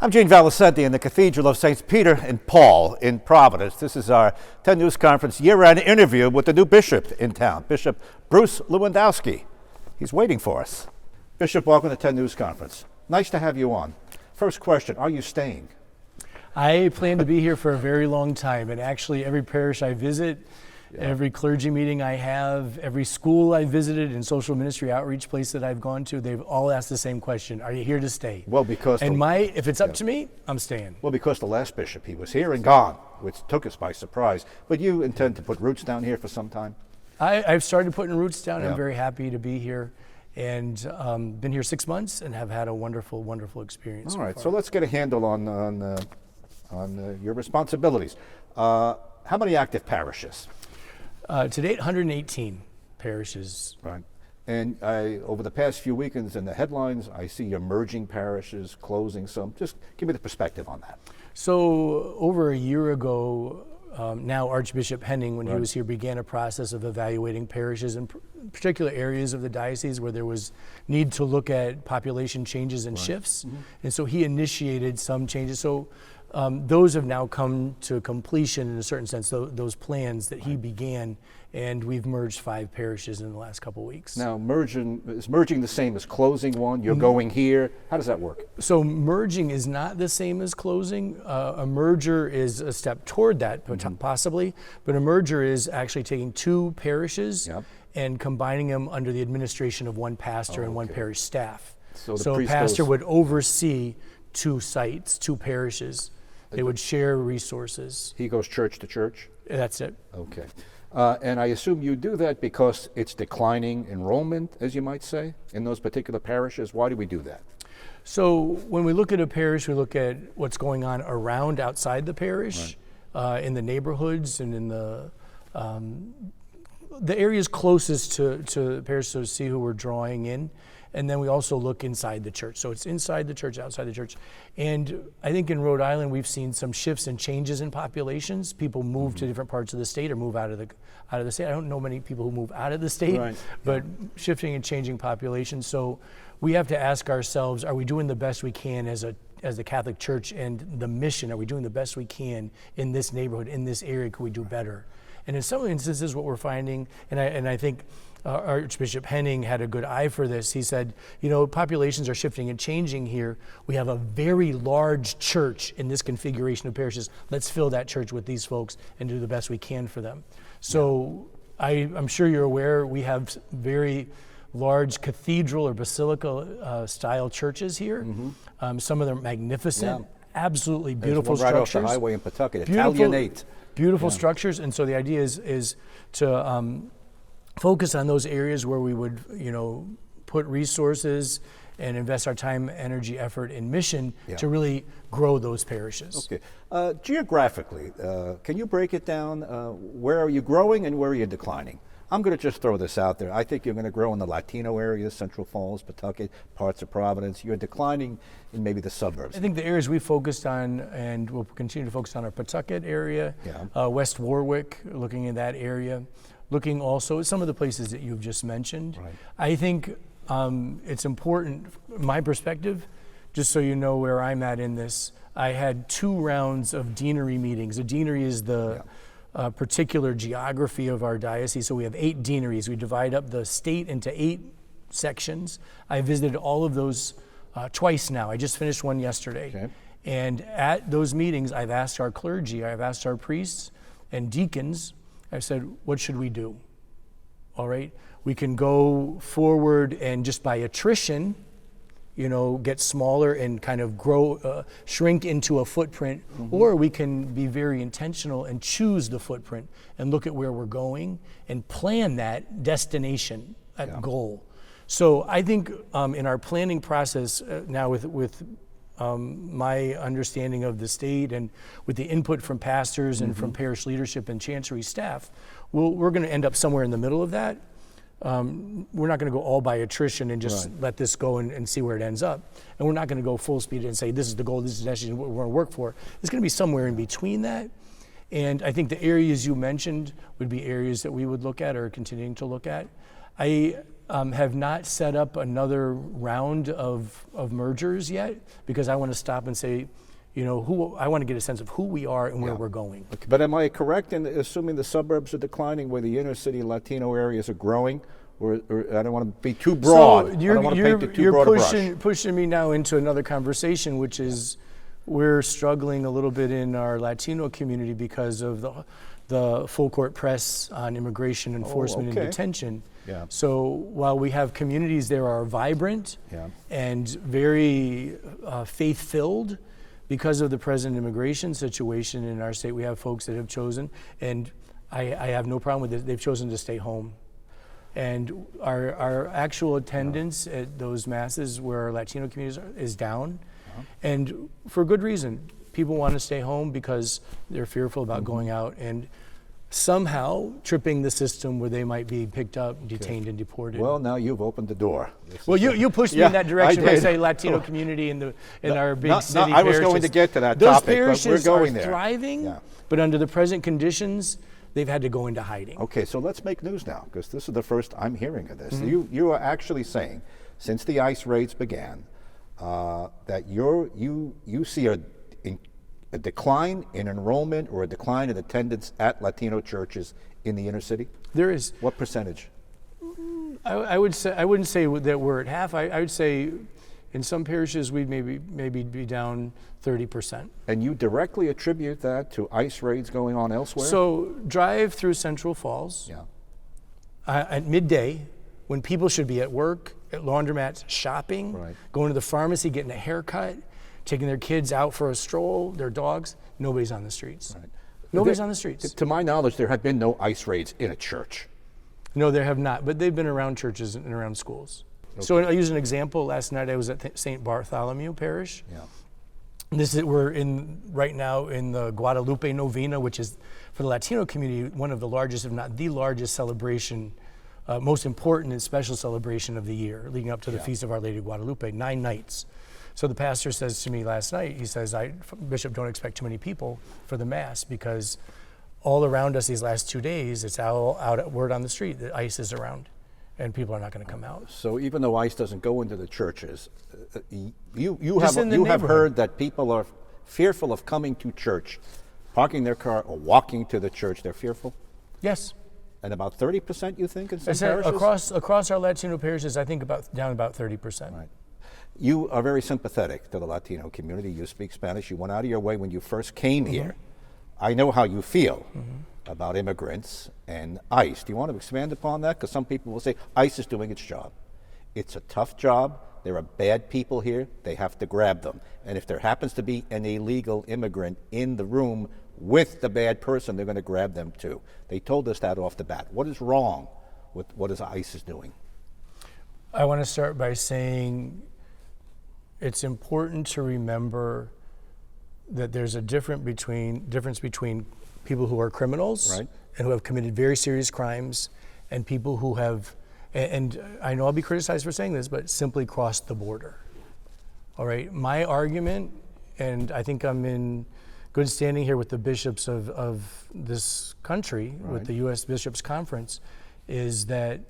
I'm Gene Valicenti in the Cathedral of St. Peter and Paul in Providence. This is our 10 News Conference year-end interview with the new bishop in town, Bishop Bruce Lewandowski. He's waiting for us. Bishop, welcome to 10 News Conference. Nice to have you on. First question, are you staying? I plan to be here for a very long time, and actually every parish I visit, every clergy meeting I have, every school I visited and social ministry outreach place that I've gone to, they've all asked the same question, are you here to stay? Well, because... if it's up to me, I'm staying. Well, because the last bishop, he was here and gone, which took us by surprise. But you intend to put roots down here for some time? I've started putting roots down. Yeah. I'm very happy to be here, and been here 6 months and have had a wonderful, wonderful experience. All right, so let's get a handle on your responsibilities. How many active parishes? To date, 118 parishes. Right. And over the past few weekends in the headlines, I see you're merging parishes, closing some. Just give me the perspective on that. So over a year ago, now Archbishop Henning, when he was here, began a process of evaluating parishes in particular areas of the diocese where there was need to look at population changes and shifts. Mm-hmm. And so he initiated some changes. So those have now come to completion in a certain sense, those plans that he began, and we've merged 5 parishes in the last couple of weeks. Now, is merging the same as closing one? You're going here? How does that work? So merging is not the same as closing. A merger is a step toward that, possibly, but a merger is actually taking 2 parishes and combining them under the administration of one pastor and one parish staff. So a pastor would oversee 2 sites, 2 parishes. They would share resources. He goes church to church? That's it. Okay. And I assume you do that because it's declining enrollment, as you might say, in those particular parishes. Why do we do that? So when we look at a parish, we look at what's going on around outside the parish, in the neighborhoods and in the areas closest to the parish, so to see who we're drawing in. And then we also look inside the church. So it's inside the church, outside the church. And I think in Rhode Island, we've seen some shifts and changes in populations. People move to different parts of the state or move out of the state. I don't know many people who move out of the state, but shifting and changing populations. So we have to ask ourselves, are we doing the best we can as the Catholic Church and the mission? Are we doing the best we can in this neighborhood, in this area? Could we do better? And in some instances, what we're finding, and I think Archbishop Henning had a good eye for this. He said, populations are shifting and changing here. We have a very large church in this configuration of parishes. Let's fill that church with these folks and do the best we can for them. So I'm sure you're aware we have very large cathedral or basilica style churches here. Mm-hmm. Some of them magnificent, absolutely beautiful structures. Right off the highway in Pawtucket, Italianate. Beautiful structures, and so the idea is to focus on those areas where we would, put resources and invest our time, energy, effort in mission to really grow those parishes. Okay. Geographically, can you break it down? Where are you growing and where are you declining? I'm going to just throw this out there. I think you're going to grow in the Latino areas, Central Falls, Pawtucket, parts of Providence. You're declining in maybe the suburbs. I think the areas we focused on and will continue to focus on are Pawtucket area, West Warwick, looking in that area, looking also at some of the places that you've just mentioned. Right. I think it's important, my perspective, just so you know where I'm at in this, I had 2 rounds of deanery meetings. A deanery is the particular geography of our diocese. So we have 8 deaneries. We divide up the state into 8 sections. I visited all of those twice now. I just finished one yesterday. Okay. And at those meetings, I've asked our clergy, I've asked our priests and deacons, I said, what should we do? All right, we can go forward and just by attrition, get smaller and kind of grow, shrink into a footprint, or we can be very intentional and choose the footprint and look at where we're going and plan that destination, that goal. So I think in our planning process now with my understanding of the state and with the input from pastors and from parish leadership and chancery staff, we're going to end up somewhere in the middle of that. We're not going to go all by attrition and just let this go and see where it ends up. And we're not going to go full speed and say, this is the goal, this is the destination, what we're going to work for. It's going to be somewhere in between that. And I think the areas you mentioned would be areas that we would look at or are continuing to look at. have not set up another round of mergers yet, because I want to stop and say, I want to get a sense of who we are and where we're going. Okay. But am I correct in assuming the suburbs are declining where the inner city Latino areas are growing? Or I don't want to be too broad. So you're, I don't want to paint it too broad a brush. pushing me now into another conversation, which is we're struggling a little bit in our Latino community because of the full court press on immigration enforcement and detention. Yeah. So while we have communities there are vibrant and very faith-filled, because of the present immigration situation in our state, we have folks that have chosen, and I have no problem with it, they've chosen to stay home. And our actual attendance at those masses where our Latino communities is down, and for good reason. People want to stay home because they're fearful about going out and somehow tripping the system where they might be picked up, detained, and deported. Well, now you've opened the door. Well, you pushed me in that direction by saying Latino community in our big city I was parishes. going to get to that Those topic, but parishes we're going are there. thriving, but under the present conditions, they've had to go into hiding. Okay, so let's make news now, because this is the first I'm hearing of this. You are actually saying, since the ICE raids began, that you see a decline in enrollment or a decline in attendance at Latino churches in the inner city? There is. What percentage? I would say I wouldn't say that we're at half. I would say in some parishes we'd maybe be down 30%. And you directly attribute that to ICE raids going on elsewhere? So drive through Central Falls at midday when people should be at work, at laundromats, shopping, going to the pharmacy, getting a haircut, taking their kids out for a stroll, their dogs. Nobody's on the streets. Nobody's on the streets. To my knowledge, there have been no ICE raids in a church. No, there have not, but they've been around churches and around schools. So I'll use an example. Last night I was at St. Bartholomew Parish. We're right now in the Guadalupe Novena, which is for the Latino community one of the largest, if not the largest celebration, most important and special celebration of the year, leading up to the Feast of Our Lady of Guadalupe, 9 nights. So the pastor says to me last night, he says, Bishop, don't expect too many people for the Mass, because all around us these last 2 days, it's all out word on the street that ICE is around and people are not going to come out. So even though ICE doesn't go into the churches, you have heard that people are fearful of coming to church, parking their car or walking to the church. They're fearful? Yes. And about 30%, you think, in some parishes? Across our Latino parishes, I think down about 30%. Right. You are very sympathetic to the Latino community. You speak Spanish. You went out of your way when you first came here. I know how you feel about immigrants and ICE. Do you want to expand upon that? Because some people will say ICE is doing its job. It's a tough job. There are bad people here. They have to grab them. And if there happens to be an illegal immigrant in the room with the bad person, they're going to grab them too. They told us that off the bat. What is wrong with what ICE is doing? I want to start by saying it's important to remember that there's a difference between people who are criminals and who have committed very serious crimes and people who have, and I know I'll be criticized for saying this, but simply crossed the border. All right, my argument, and I think I'm in good standing here with the bishops of this country, with the U.S. Bishops Conference, is that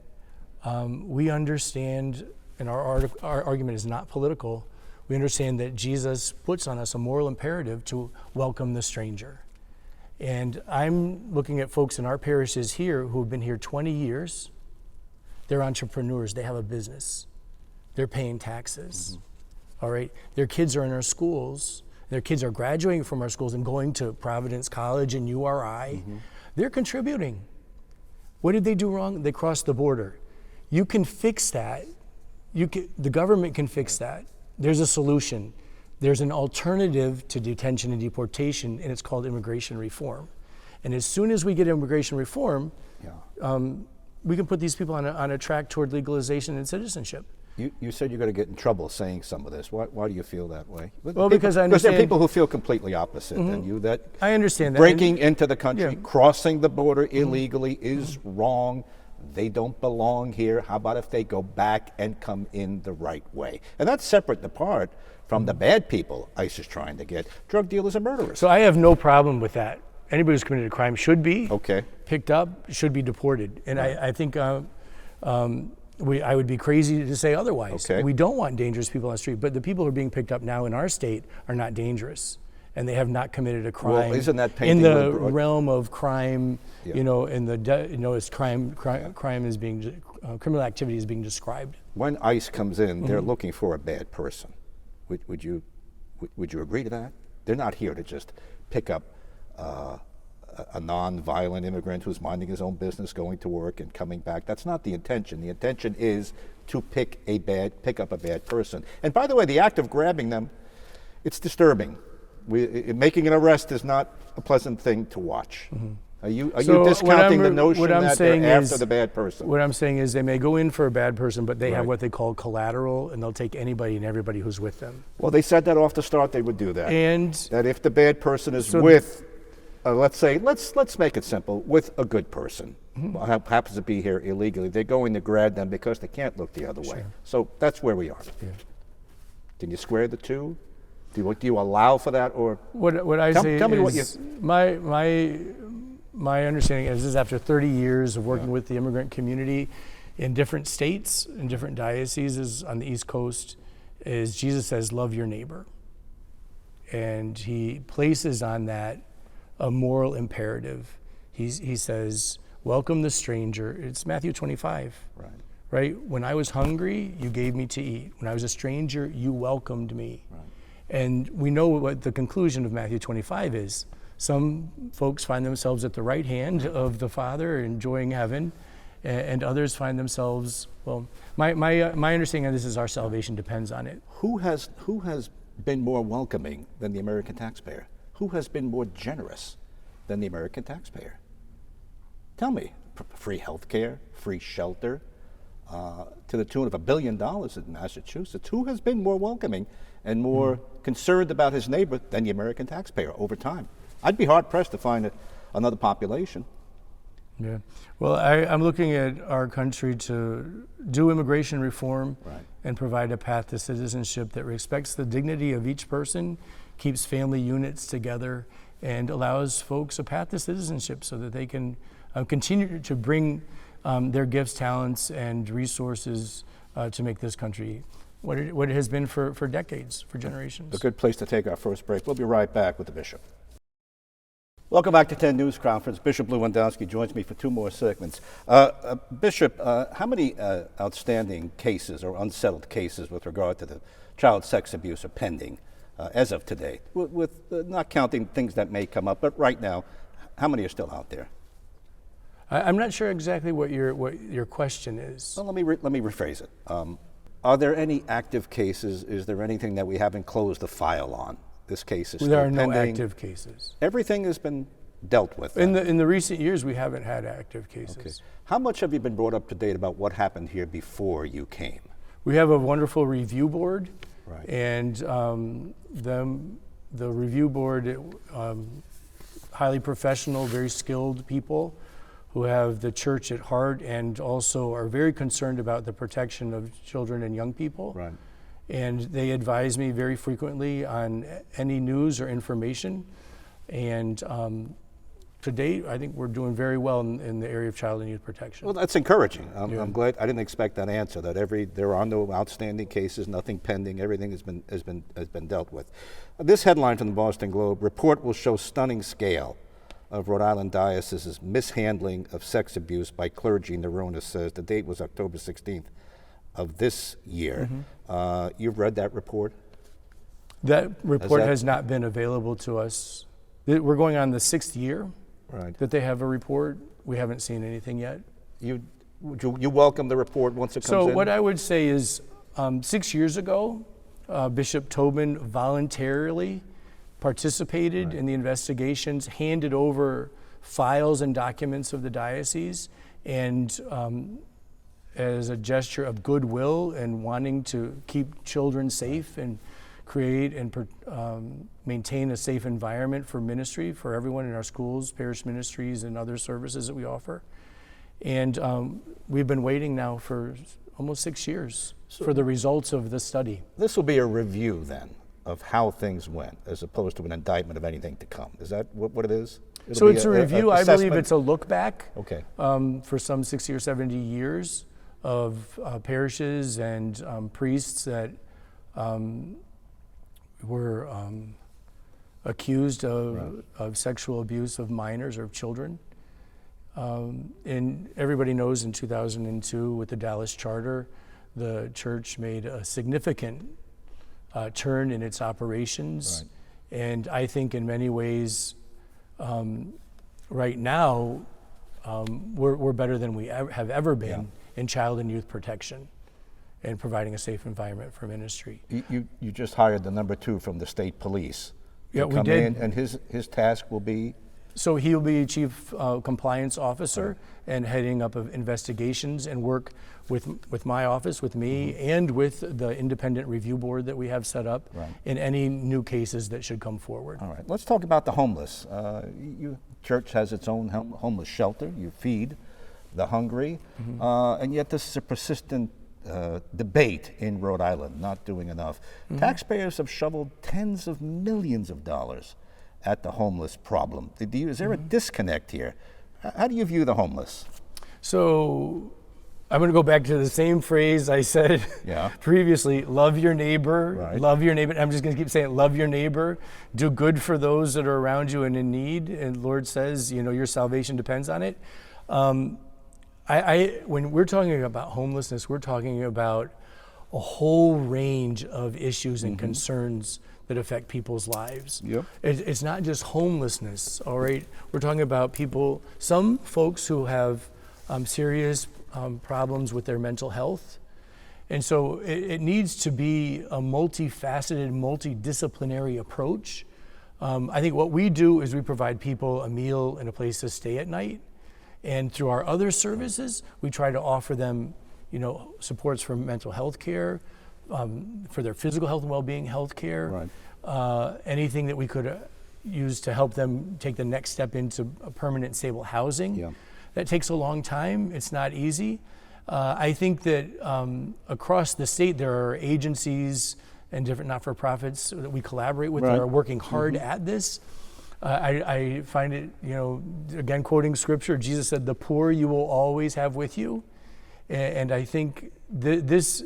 we understand, and our argument is not political, we understand that Jesus puts on us a moral imperative to welcome the stranger. And I'm looking at folks in our parishes here who have been here 20 years. They're entrepreneurs, they have a business. They're paying taxes, all right? Their kids are in our schools. Their kids are graduating from our schools and going to Providence College and URI. They're contributing. What did they do wrong? They crossed the border. You can fix that. The government can fix that. There's a solution. There's an alternative to detention and deportation, and it's called immigration reform. And as soon as we get immigration reform, we can put these people on a track toward legalization and citizenship. You said you're going to get in trouble saying some of this. Why do you feel that way? Well, because I understand. Because there are people who feel completely opposite than you. That I understand that. Breaking into the country, crossing the border illegally is wrong. They don't belong here. How about if they go back and come in the right way? And that's separate and apart from the bad people ICE is trying to get, drug dealers and murderers. So I have no problem with that. Anybody who's committed a crime should be picked up, should be deported. And I think I would be crazy to say otherwise. Okay. We don't want dangerous people on the street, but the people who are being picked up now in our state are not dangerous, and they have not committed a crime. Well, isn't that in painting the with realm of crime? Yeah. You know, it's crime is being criminal activity is being described. When ICE comes in, they're looking for a bad person. Would you agree to that? They're not here to just pick up a non-violent immigrant who's minding his own business, going to work and coming back. That's not the intention. The intention is to pick up a bad person. And by the way, the act of grabbing them, it's disturbing. Making an arrest is not a pleasant thing to watch. Are you discounting the notion that they're after the bad person? What I'm saying is they may go in for a bad person, but they have what they call collateral, and they'll take anybody and everybody who's with them. Well, they said that off the start they would do that. And that if the bad person is with, let's make it simple, with a good person, who happens to be here illegally, they're going to grab them because they can't look the other way. So that's where we are. Yeah. Can you square the two? Do you allow for that, or what I say tell me is what you. My understanding is this is after 30 years of working with the immigrant community in different states, in different dioceses on the East Coast, is Jesus says, love your neighbor. And he places on that a moral imperative. He says, welcome the stranger. It's Matthew 25. Right? When I was hungry, you gave me to eat. When I was a stranger, you welcomed me. Right. And we know what the conclusion of Matthew 25 is. Some folks find themselves at the right hand of the Father, enjoying heaven, and others find themselves, well, my understanding of this is our salvation depends on it. Who has been more welcoming than the American taxpayer? Who has been more generous than the American taxpayer? Tell me. Free health care, free shelter, to the tune of $1 billion in Massachusetts. Who has been more welcoming and more concerned about his neighbor than the American taxpayer over time? I'd be hard-pressed to find another population. Yeah. Well, I'm looking at our country to do immigration reform and provide a path to citizenship that respects the dignity of each person, keeps family units together, and allows folks a path to citizenship so that they can continue to bring their gifts, talents, and resources to make this country what it has been for decades, for generations. A good place to take our first break. We'll be right back with the Bishop. Welcome back to 10 News Conference. Bishop Lewandowski joins me for two more segments. Bishop, how many outstanding cases or unsettled cases with regard to the child sex abuse are pending as of today? With not counting things that may come up, but right now, how many are still out there? I'm not sure exactly what your question is. Well, let me rephrase it. Are there any active cases? Is there anything that we haven't closed the file on? This case is still pending. There are no active cases. Everything has been dealt with. In the recent years, we haven't had active cases. Okay. How much have you been brought up to date about what happened here before you came? We have a wonderful review board, and the review board, highly professional, very skilled people who have the church at heart and also are very concerned about the protection of children and young people. Right. And they advise me very frequently on any news or information. And to date, I think we're doing very well in the area of child and youth protection. Well, that's encouraging. I'm glad. I didn't expect that answer. That there are no outstanding cases, nothing pending. Everything has been dealt with. This headline from the Boston Globe: report will show stunning scale of Rhode Island Diocese's mishandling of sex abuse by clergy. Nerona says the date was October 16th. Of this year. You've read that report? That report has not been available to us. We're going on the 6th year that they have a report. We haven't seen anything yet. You welcome the report once it comes in? So what I would say is 6 years ago, Bishop Tobin voluntarily participated in the investigations, handed over files and documents of the diocese, and as a gesture of goodwill and wanting to keep children safe and create and maintain a safe environment for ministry for everyone in our schools, parish ministries, and other services that we offer. And we've been waiting now for almost 6 years for the results of the study. This will be a review then of how things went, as opposed to an indictment of anything to come. Is that what it is? So it's a review. I believe it's a look back okay. For some 60 or 70 years of parishes and priests that were accused of sexual abuse of minors or of children. And everybody knows in 2002 with the Dallas Charter, the church made a significant turn in its operations. Right. And I think in many ways, right now, we're better than we have ever been in child and youth protection and providing a safe environment for ministry. You just hired the number 2 from the state police. Yeah, we come did. In, and his task will be? So he'll be Chief Compliance Officer and heading up of investigations and work with my office, with me, and with the independent review board that we have set up in any new cases that should come forward. All right, let's talk about the homeless. Church has its own homeless shelter. You feed the hungry, and yet this is a persistent debate in Rhode Island, not doing enough. Taxpayers have shoveled tens of millions of dollars at the homeless problem. Is there a disconnect here? How do you view the homeless? So I'm going to go back to the same phrase I said previously, love your neighbor, love your neighbor. I'm just going to keep saying love your neighbor, do good for those that are around you and in need. And the Lord says, your salvation depends on it. When we're talking about homelessness, we're talking about a whole range of issues and concerns that affect people's lives. Yep. It's not just homelessness, all right? We're talking about some folks who have serious problems with their mental health. And so it needs to be a multifaceted, multidisciplinary approach. I think what we do is we provide people a meal and a place to stay at night. And through our other services, we try to offer them, supports for mental health care, for their physical health and well-being health care, anything that we could use to help them take the next step into a permanent stable housing. Yeah. That takes a long time. It's not easy. I think that across the state there are agencies and different not-for-profits that we collaborate with that are working hard at this. I find it, again, quoting scripture, Jesus said, the poor you will always have with you. And I think this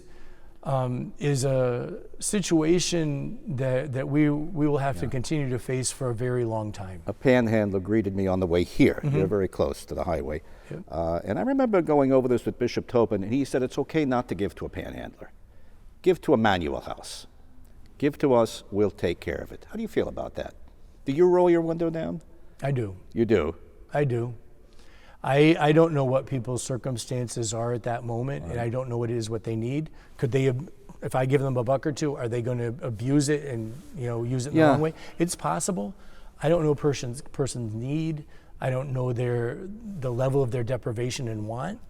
is a situation that we will have to continue to face for a very long time. A panhandler greeted me on the way here. You're very close to the highway. Yep. And I remember going over this with Bishop Tobin, and he said it's okay not to give to a panhandler. Give to Emmanuel House. Give to us, we'll take care of it. How do you feel about that? Do you roll your window down? I do. You do? I do. I don't know what people's circumstances are at that moment, and I don't know what it is what they need. Could they, if I give them a buck or two, are they going to abuse it and use it in the wrong way? It's possible. I don't know a person's need. I don't know the level of their deprivation and want.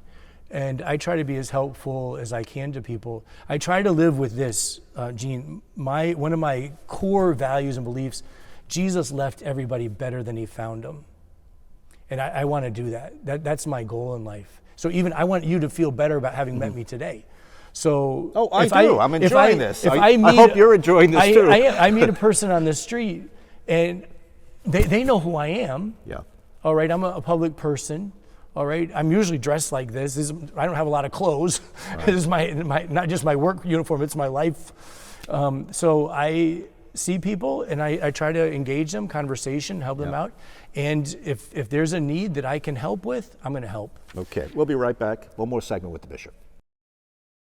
And I try to be as helpful as I can to people. I try to live with this, Gene. One of my core values and beliefs, Jesus left everybody better than he found them. And I want to do that. That's my goal in life. So even I want you to feel better about having met me today. So I do. I'm enjoying this. I meet hope you're enjoying this too. I meet a person on the street and they know who I am. Yeah. All right, I'm a public person. All right, I'm usually dressed like this. I don't have a lot of clothes. Right. This is my not just my work uniform, it's my life. So I see people and I try to engage them, conversation, help them out. And if there's a need that I can help with, I'm going to help. Okay, we'll be right back. One more segment with the bishop.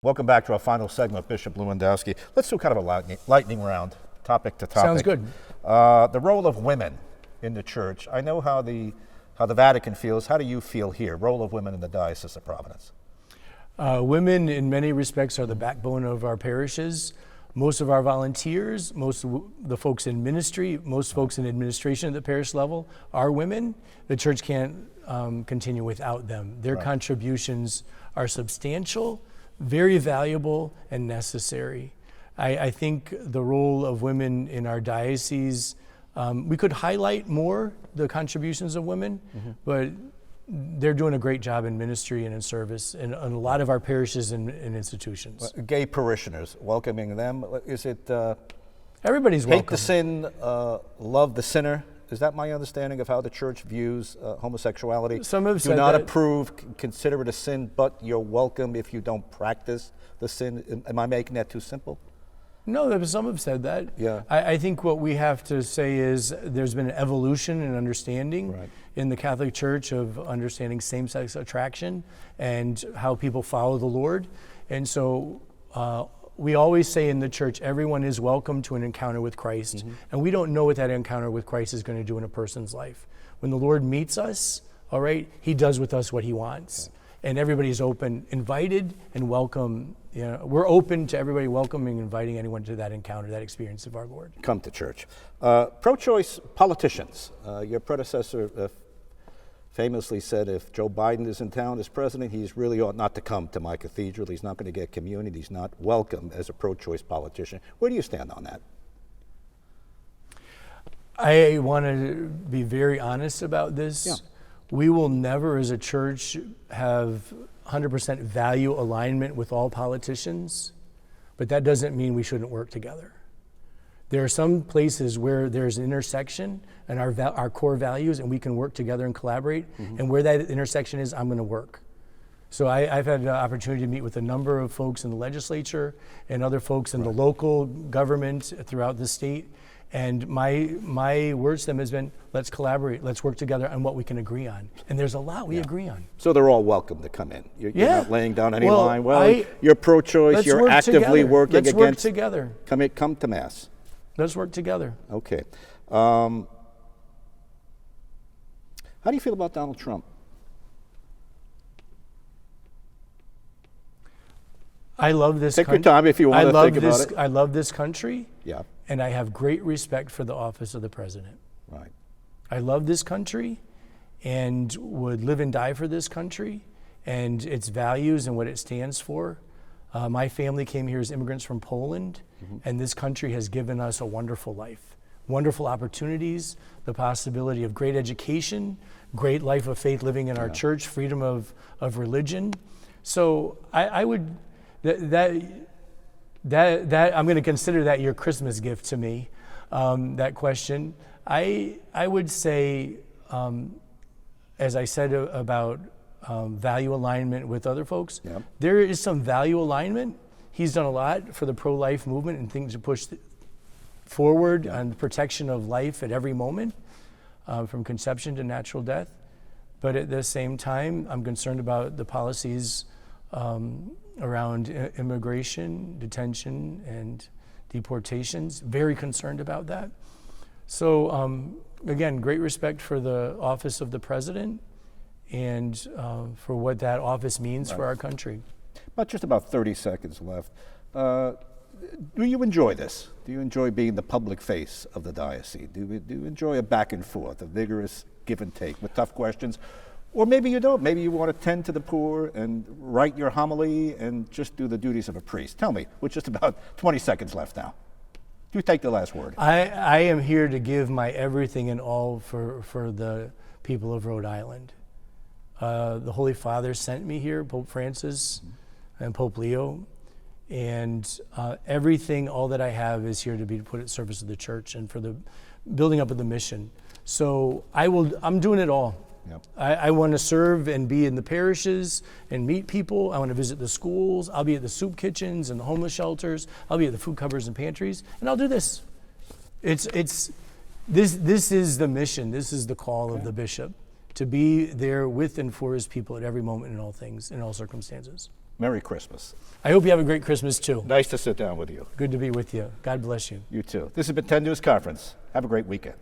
Welcome back to our final segment, Bishop Lewandowski. Let's do kind of a lightning round, topic to topic. Sounds good. The role of women in the church. I know how the Vatican feels. How do you feel here? Role of women in the Diocese of Providence. Women, in many respects, are the backbone of our parishes. Most of our volunteers, most of the folks in ministry, most folks in administration at the parish level are women. The church can't continue without them. Their contributions are substantial, very valuable, and necessary. I think the role of women in our diocese, we could highlight more the contributions of women, but they're doing a great job in ministry and in service in a lot of our parishes and institutions. Gay parishioners, welcoming them, is it everybody's welcome. Hate the sin, love the sinner? Is that my understanding of how the church views homosexuality? Some have Do said not that. approve, consider it a sin, but you're welcome if you don't practice the sin. Am I making that too simple? No, some have said that. Yeah. I think what we have to say is there's been an evolution in understanding Right. in the Catholic Church of understanding same-sex attraction and how people follow the Lord. And so we always say in the church, everyone is welcome to an encounter with Christ. Mm-hmm. And we don't know what that encounter with Christ is going to do in a person's life. When the Lord meets us, all right, he does with us what he wants. Okay. And everybody's open, invited, and welcome. You know, we're open to everybody, welcoming, inviting anyone to that encounter, that experience of our Lord. Come to church. Pro-choice politicians. Your predecessor famously said, if Joe Biden is in town as president, he really ought not to come to my cathedral. He's not going to get community. He's not welcome as a pro-choice politician. Where do you stand on that? I want to be very honest about this. Yeah. We will never, as a church, have 100% value alignment with all politicians, but that doesn't mean we shouldn't work together. There are some places where there's an intersection and our core values, and we can work together and collaborate. Mm-hmm. And where that intersection is, I'm going to work. So I've had the opportunity to meet with a number of folks in the legislature and other folks in the local government throughout the state. And my words to them has been, let's collaborate, let's work together on what we can agree on. And there's a lot we agree on. So they're all welcome to come in. You're not laying down any line. Well, you're pro-choice, you're actively working against. Let's work together. Come to Mass. Let's work together. Okay. How do you feel about Donald Trump? I love this country. Take your time if you want to think about it. I love this country. Yeah. And I have great respect for the office of the president. Right. I love this country and would live and die for this country and its values and what it stands for. My family came here as immigrants from Poland, and this country has given us a wonderful life, wonderful opportunities, the possibility of great education, great life of faith living in our church, freedom of religion. So I would, that I'm going to consider that your Christmas gift to me, that question. I would say, as I said about value alignment with other folks, there is some value alignment. He's done a lot for the pro-life movement and things to push forward on the protection of life at every moment, from conception to natural death. But at the same time, I'm concerned about the policies around immigration, detention, and deportations. Very concerned about that. So again, great respect for the office of the president and for what that office means for our country. About just about 30 seconds left. Do you enjoy this? Do you enjoy being the public face of the diocese? Do you enjoy a back and forth, a vigorous give and take with tough questions? Or maybe you don't. Maybe you want to tend to the poor and write your homily and just do the duties of a priest. Tell me, with just about 20 seconds left now. You take the last word. I am here to give my everything and all for the people of Rhode Island. The Holy Father sent me here, Pope Francis and Pope Leo, and everything, all that I have is here to be put at service of the church and for the building up of the mission. So I'm doing it all. Yep. I want to serve and be in the parishes and meet people. I want to visit the schools. I'll be at the soup kitchens and the homeless shelters. I'll be at the food cupboards and pantries, and I'll do this. This is the mission. This is the call of the bishop, to be there with and for his people at every moment in all things, in all circumstances. Merry Christmas. I hope you have a great Christmas too. Nice to sit down with you. Good to be with you. God bless you. You too. This has been 10 News Conference. Have a great weekend.